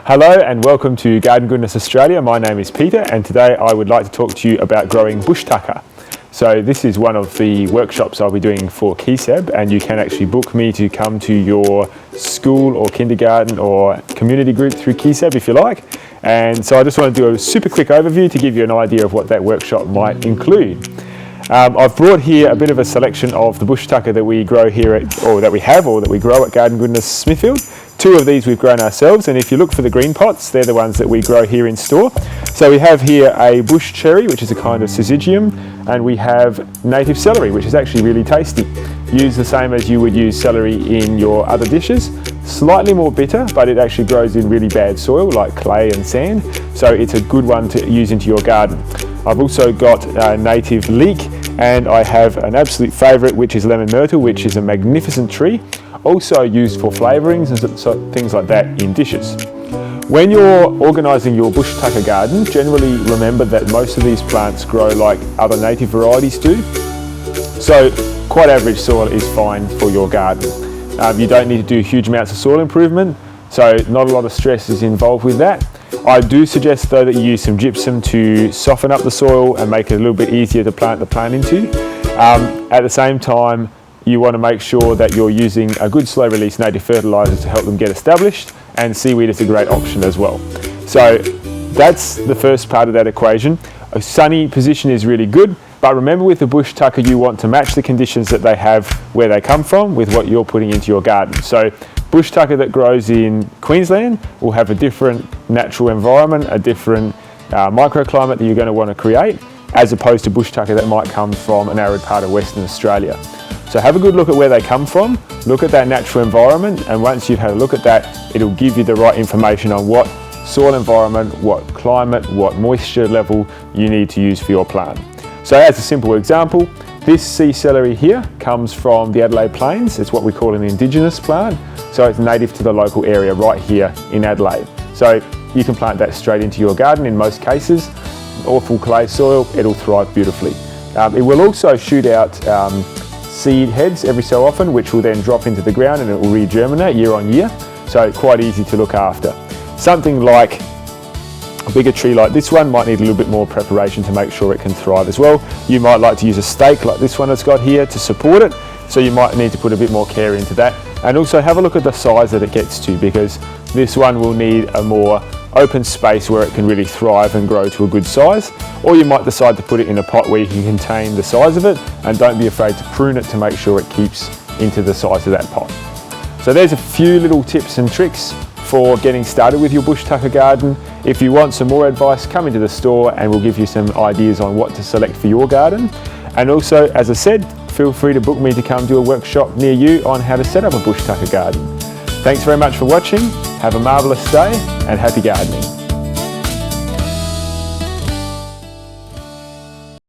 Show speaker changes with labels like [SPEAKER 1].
[SPEAKER 1] Hello and welcome to Garden Goodness Australia. My name is Peter and today I would like to talk to you about growing bush tucker. So this is one of the workshops I'll be doing for KeySeb, and you can actually book me to come to your school or kindergarten or community group through KeySeb if you like. And so I just want to do a super quick overview to give you an idea of what that workshop might include. I've brought here a bit of a selection of the bush tucker that we grow here that we grow at Garden Goodness Smithfield. Two of these we've grown ourselves, and if you look for the green pots, they're the ones that we grow here in store. So we have here a bush cherry, which is a kind of syzygium, and we have native celery, which is actually really tasty. Use the same as you would use celery in your other dishes. Slightly more bitter, but it actually grows in really bad soil like clay and sand, so it's a good one to use into your garden. I've also got native leek, and I have an absolute favourite, which is lemon myrtle, which is a magnificent tree, also used for flavourings and things like that in dishes. When you're organising your bush tucker garden, generally remember that most of these plants grow like other native varieties do. So quite average soil is fine for your garden. You don't need to do huge amounts of soil improvement, so not a lot of stress is involved with that. I do suggest though that you use some gypsum to soften up the soil and make it a little bit easier to plant the plant into. At the same time, you want to make sure that you're using a good slow release native fertiliser to help them get established, and seaweed is a great option as well. So that's the first part of that equation. A sunny position is really good, but remember with the bush tucker you want to match the conditions that they have where they come from with what you're putting into your garden. So bush tucker that grows in Queensland will have a different natural environment, a different microclimate that you're going to want to create, as opposed to bush tucker that might come from an arid part of Western Australia. So have a good look at where they come from, look at that natural environment, and once you've had a look at that, it'll give you the right information on what soil environment, what climate, what moisture level you need to use for your plant. So as a simple example, this sea celery here comes from the Adelaide Plains. It's what we call an indigenous plant, so it's native to the local area right here in Adelaide. So you can plant that straight into your garden in most cases. Awful clay soil, it'll thrive beautifully. It will also shoot out seed heads every so often, which will then drop into the ground and it will regerminate year on year, so quite easy to look after. Something like a bigger tree like this one might need a little bit more preparation to make sure it can thrive as well. You might like to use a stake like this one has got here to support it, so you might need to put a bit more care into that. And also have a look at the size that it gets to, because this one will need a more open space where it can really thrive and grow to a good size, or you might decide to put it in a pot where you can contain the size of it, and don't be afraid to prune it to make sure it keeps into the size of that pot. So there's a few little tips and tricks for getting started with your bush tucker garden. If you want some more advice, come into the store and we'll give you some ideas on what to select for your garden. And also, as I said, feel free to book me to come do a workshop near you on how to set up a bush tucker garden. Thanks very much for watching. Have a marvellous day and happy gardening.